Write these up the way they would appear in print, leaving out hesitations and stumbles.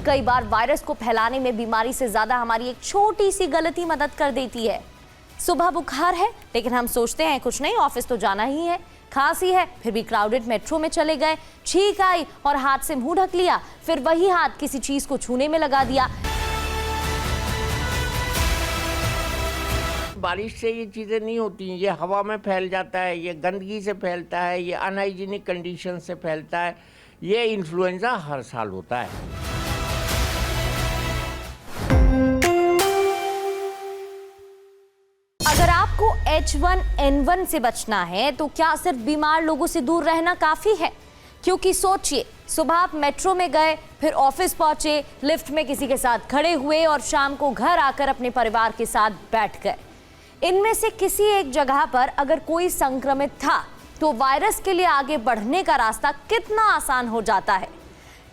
कई Barr virus को फैलाने में बीमारी से ज्यादा हमारी एक छोटी सी गलती मदद कर देती है। सुबह बुखार है लेकिन हम सोचते हैं कुछ नहीं, ऑफिस तो जाना ही है। खांसी है फिर भी क्राउडेड मेट्रो में चले गए। छींक आई और हाथ से मुंह ढक लिया, फिर वही हाथ किसी चीज को छूने में लगा दिया। बारिश से ये चीज़ें नहीं होती, ये हवा में फैल जाता है, ये गंदगी से फैलता है, ये अनहाइजीनिक कंडीशन से फैलता है। ये इन्फ्लुएंजा हर साल होता है। अगर आपको H1N1 से बचना है तो क्या सिर्फ बीमार लोगों से दूर रहना काफी है? क्योंकि सोचिए, सुबह आप मेट्रो में गए, फिर ऑफिस पहुंचे, लिफ्ट में किसी के साथ खड़े हुए और शाम को घर आकर अपने परिवार के साथ बैठ गए। इनमें से किसी एक जगह पर अगर कोई संक्रमित था तो वायरस के लिए आगे बढ़ने का रास्ता कितना आसान हो जाता है।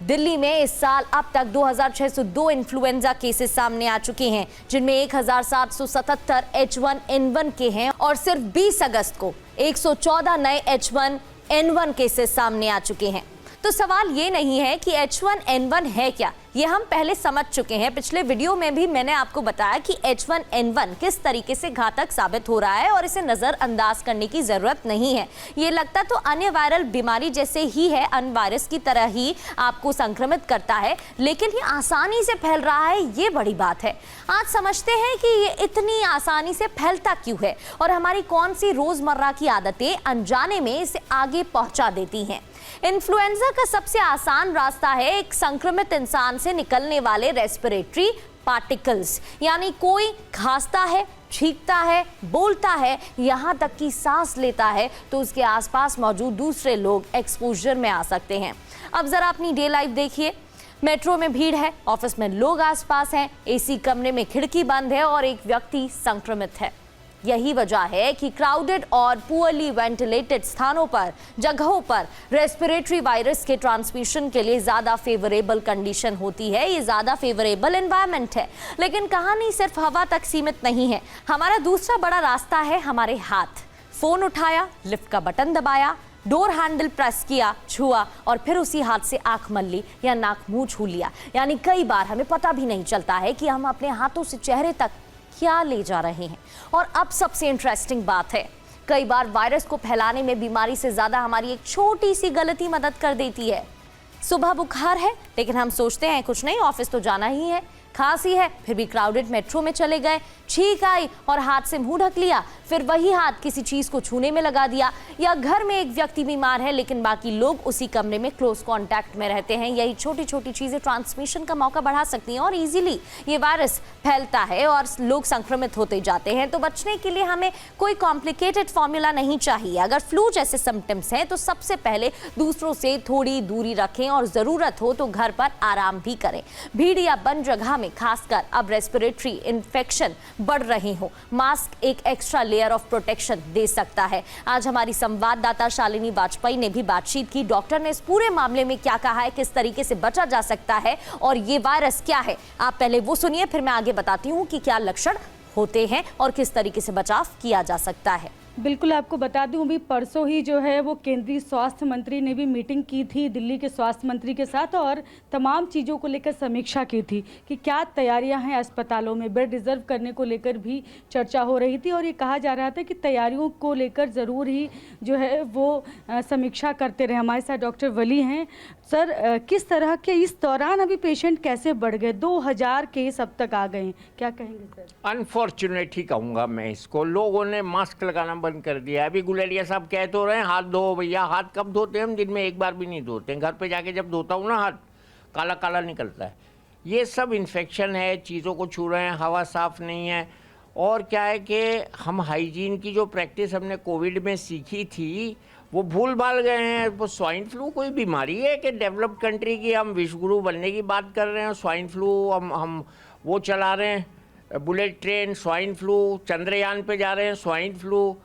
दिल्ली में इस साल अब तक 2602 इन्फ्लुएंजा केसेस सामने आ चुके हैं, जिनमें 1777 H1N1 के हैं और सिर्फ 20 अगस्त को 114 नए H1N1 केसेस सामने आ चुके हैं। तो सवाल ये नहीं है कि H1N1 है क्या, ये हम पहले समझ चुके हैं। पिछले वीडियो में भी मैंने आपको बताया कि H1N1 किस तरीके से घातक साबित हो रहा है और इसे नज़रअंदाज करने की ज़रूरत नहीं है। ये लगता तो अन्य वायरल बीमारी जैसे ही है, अन्य वायरस की तरह ही आपको संक्रमित करता है, लेकिन ये आसानी से फैल रहा है, ये बड़ी बात है। आज समझते हैं कि ये इतनी आसानी से फैलता क्यों है और हमारी कौन सी रोज़मर्रा की आदतें अनजाने में इसे आगे पहुँचा देती हैं। इन्फ्लुएंजा का सबसे आसान रास्ता है एक संक्रमित इंसान से निकलने वाले रेस्पिरेटरी पार्टिकल्स, यानी कोई खांसता है, छींकता है, बोलता है, यहाँ तक कि सांस लेता है तो उसके आसपास मौजूद दूसरे लोग एक्सपोजर में आ सकते हैं। अब जरा अपनी डे लाइफ देखिए। मेट्रो में भीड़ है, ऑफिस में लोग आसपास हैं, एसी कमरे में खिड़की बंद है और एक व्यक्ति संक्रमित है। यही वजह है कि क्राउडेड और पुअरली वेंटिलेटेड स्थानों पर, जगहों पर रेस्पिरेटरी वायरस के ट्रांसमिशन के लिए ज़्यादा फेवरेबल कंडीशन होती है। ये ज़्यादा फेवरेबल एनवायरनमेंट है। लेकिन कहानी सिर्फ हवा तक सीमित नहीं है। हमारा दूसरा बड़ा रास्ता है हमारे हाथ। फ़ोन उठाया, लिफ्ट का बटन दबाया, डोर हैंडल प्रेस किया, छुआ और फिर उसी हाथ से आंख मल ली या नाक मुंह छू लिया। यानी कई बार हमें पता भी नहीं चलता है कि हम अपने हाथों से चेहरे तक क्या ले जा रहे हैं। और अब सबसे इंटरेस्टिंग बात है, कई बार वायरस को फैलाने में बीमारी से ज्यादा हमारी एक छोटी सी गलती मदद कर देती है। सुबह बुखार है लेकिन हम सोचते हैं कुछ नहीं, ऑफिस तो जाना ही है। खांसी है फिर भी क्राउडेड मेट्रो में चले गए। छींक आई और हाथ से मुंह ढक लिया, फिर वही हाथ किसी चीज को छूने में लगा दिया। या घर में एक व्यक्ति बीमार है लेकिन बाकी लोग उसी कमरे में क्लोज कांटेक्ट में रहते हैं। यही छोटी छोटी चीजें ट्रांसमिशन का मौका बढ़ा सकती हैं और इजीली ये वायरस फैलता है और लोग संक्रमित होते जाते हैं। तो बचने के लिए हमें कोई कॉम्प्लिकेटेड फॉर्मूला नहीं चाहिए। अगर फ्लू जैसे सिम्टम्स हैं तो सबसे पहले दूसरों से थोड़ी दूरी रखें और जरूरत हो तो घर पर आराम भी करें। भीड़ या बंद जगह में खासकर अब रेस्पिरेटरी इन्फेक्शन बढ़ रहे हो, मास्क एक एक्स्ट्रा लेयर ऑफ प्रोटेक्शन दे सकता है। आज हमारी संवाददाता शालिनी वाजपेयी ने भी बातचीत की। डॉक्टर ने इस पूरे मामले में क्या कहा है, किस तरीके से बचा जा सकता है और ये वायरस क्या है, आप पहले वो सुनिए, फिर मैं आगे बताती हूँ कि क्या लक्षण होते हैं और किस तरीके से बचाव किया जा सकता है। बिल्कुल, आपको बता दूं अभी परसों ही जो है वो केंद्रीय स्वास्थ्य मंत्री ने भी मीटिंग की थी दिल्ली के स्वास्थ्य मंत्री के साथ और तमाम चीज़ों को लेकर समीक्षा की थी कि क्या तैयारियां हैं अस्पतालों में। बेड रिजर्व करने को लेकर भी चर्चा हो रही थी और ये कहा जा रहा था कि तैयारियों को लेकर ज़रूर ही जो है वो समीक्षा करते रहे। हमारे साथ डॉक्टर वली हैं। सर, किस तरह के इस दौरान अभी पेशेंट कैसे बढ़ गए? 2000 केस अब तक आ गए हैं, क्या कहेंगे सर? अनफॉर्चुनेट ही कहूँगा मैं इसको। लोगों ने मास्क लगाना बंद कर दिया। अभी गुलेरिया साहब कह तो रहे हैं हाथ धो भैया। हाथ कब धोते हैं हम? दिन में एक बार भी नहीं धोते हैं। घर पे जाके जब धोता हूँ ना, हाथ काला काला निकलता है। ये सब इन्फेक्शन है, चीज़ों को छू रहे हैं, हवा साफ़ नहीं है। और क्या है कि हम हाइजीन की जो प्रैक्टिस हमने कोविड में सीखी थी वो भूल भाल गए हैं। वो स्वाइन फ्लू कोई बीमारी है कि डेवलप्ड कंट्री की हम विश्वगुरु बनने की बात कर रहे हैं? स्वाइन फ्लू हम वो चला रहे हैं, bullet train, swine flu, Chandrayaan पे जा रहे हैं, स्वाइन फ्लू।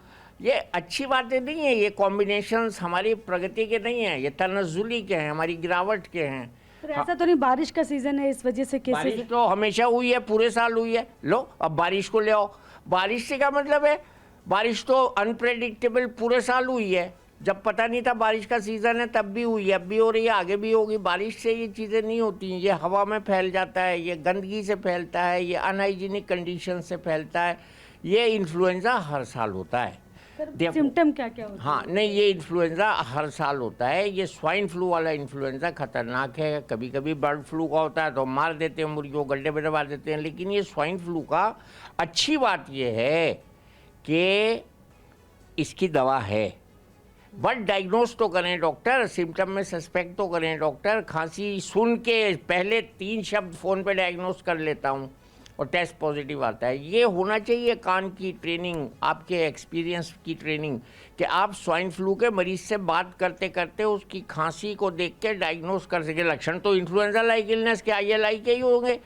ये अच्छी बातें नहीं है। ये कॉम्बिनेशंस हमारी प्रगति के नहीं हैं, ये तनज़्ज़ुली के हैं, हमारी गिरावट के हैं। ऐसा तो नहीं बारिश का सीजन है इस वजह से केसेस? बारिश तो हमेशा हुई है, पूरे साल हुई है। लो अब बारिश को ले आओ। बारिश से क्या मतलब है? बारिश तो अनप्रेडिक्टेबल पूरे साल हुई है। जब पता नहीं था बारिश का सीज़न है तब भी हुई, अब भी हो रही है, आगे भी होगी। बारिश से ये चीज़ें नहीं होती, ये हवा में फैल जाता है, ये गंदगी से फैलता है, ये अनहाइजीनिक कंडीशन से फैलता है। ये इन्फ्लुएंज़ा हर साल होता है। सिम्टम क्या क्या होते हैं? हाँ नहीं, ये इन्फ्लुएंज़ा हर साल होता है। ये स्वाइन फ्लू वाला इन्फ्लुएंज़ा खतरनाक है। कभी कभी बर्ड फ्लू का होता है तो मार देते हैं मुर्गियों, गड्ढे में दबा देते हैं। लेकिन ये स्वाइन फ्लू का अच्छी बात ये है कि इसकी दवा है, बट डायग्नोस तो करें डॉक्टर, सिम्टम में सस्पेक्ट तो करें डॉक्टर। खांसी सुन के पहले 3 शब्द फ़ोन पे डायग्नोस कर लेता हूँ और टेस्ट पॉजिटिव आता है। ये होना चाहिए कान की ट्रेनिंग, आपके एक्सपीरियंस की ट्रेनिंग, कि आप स्वाइन फ्लू के मरीज से बात करते करते उसकी खांसी को देख के डायग्नोस कर सके। लक्षण तो इन्फ्लुएंजा लाइक इलनेस के ये लाइक के ही होंगे।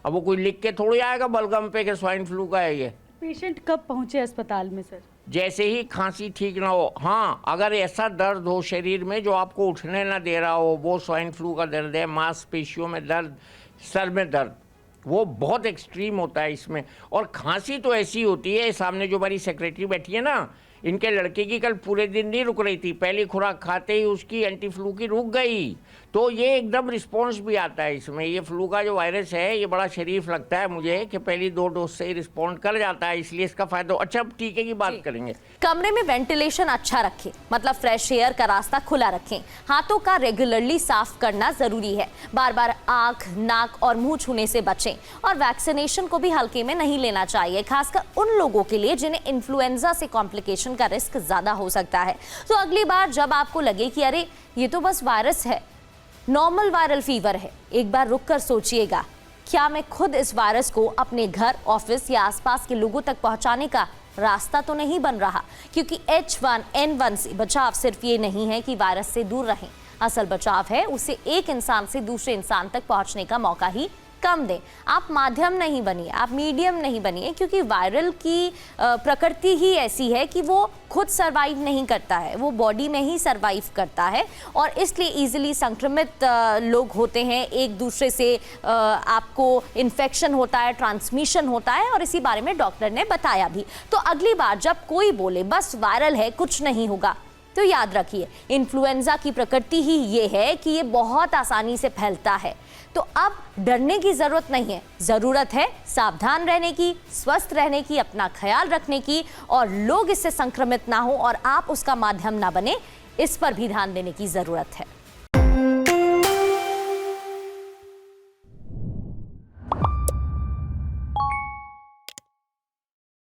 अब वो कोई लिख के थोड़ी आएगा बलगम पे कि स्वाइन फ्लू का है ये। पेशेंट कब पहुंचे अस्पताल में सर? जैसे ही खांसी ठीक ना हो। हाँ, अगर ऐसा दर्द हो शरीर में जो आपको उठने ना दे रहा हो, वो स्वाइन फ्लू का दर्द है। मांसपेशियों में दर्द, सर में दर्द, वो बहुत एक्सट्रीम होता है इसमें। और खांसी तो ऐसी होती है, सामने जो हमारी सेक्रेटरी बैठी है ना, इनके लड़के की कल पूरे दिन नहीं रुक रही थी, पहली खुराक खाते ही उसकी एंटी फ्लू की रुक गई। तो ये एकदम रिस्पॉन्स भी आता है इसमें। ये फ्लू का जो वायरस है ये बड़ा शरीफ लगता है मुझे कि पहली 2 डोज से ही रिस्पॉन्ड कर जाता है, इसलिए इसका फायदा। अच्छा, अब टीके की बात करेंगे। कमरे में वेंटिलेशन अच्छा रखें, मतलब फ्रेश एयर का रास्ता खुला रखें। हाथों का रेगुलरली साफ करना जरूरी है। बार बार आंख, नाक और मुंह छूने से बचें। और वैक्सीनेशन को भी हल्के में नहीं लेना चाहिए, खासकर उन लोगों के लिए जिन्हें इन्फ्लुएंजा से कॉम्प्लिकेशन का रिस्क ज्यादा हो सकता है। तो अगली बार जब आपको लगे कि अरे ये तो बस वायरस है, नॉर्मल वायरल फीवर है, एक बार रुक कर सोचिएगा, क्या मैं खुद इस वायरस को अपने घर, ऑफिस या आसपास के लोगों तक पहुंचाने का रास्ता तो नहीं बन रहा। क्योंकि H1N1 से बचाव सिर्फ ये नहीं है कि वायरस से दूर रहें, असल बचाव है उसे एक इंसान से दूसरे इंसान तक पहुंचने का मौका ही कम दें। आप माध्यम नहीं बनिए, आप मीडियम नहीं बनिए, क्योंकि वायरल की प्रकृति ही ऐसी है कि वो खुद सरवाइव नहीं करता है, वो बॉडी में ही सरवाइव करता है। और इसलिए इजीली संक्रमित लोग होते हैं, एक दूसरे से आपको इन्फेक्शन होता है, ट्रांसमिशन होता है, और इसी बारे में डॉक्टर ने बताया भी। तो अगली बार जब कोई बोले बस वायरल है, कुछ नहीं होगा, तो याद रखिए इन्फ्लुएंजा की प्रकृति ही ये है कि ये बहुत आसानी से फैलता है। तो अब डरने की जरूरत नहीं है, जरूरत है सावधान रहने की, स्वस्थ रहने की, अपना ख्याल रखने की, और लोग इससे संक्रमित ना हो और आप उसका माध्यम ना बने, इस पर भी ध्यान देने की जरूरत है।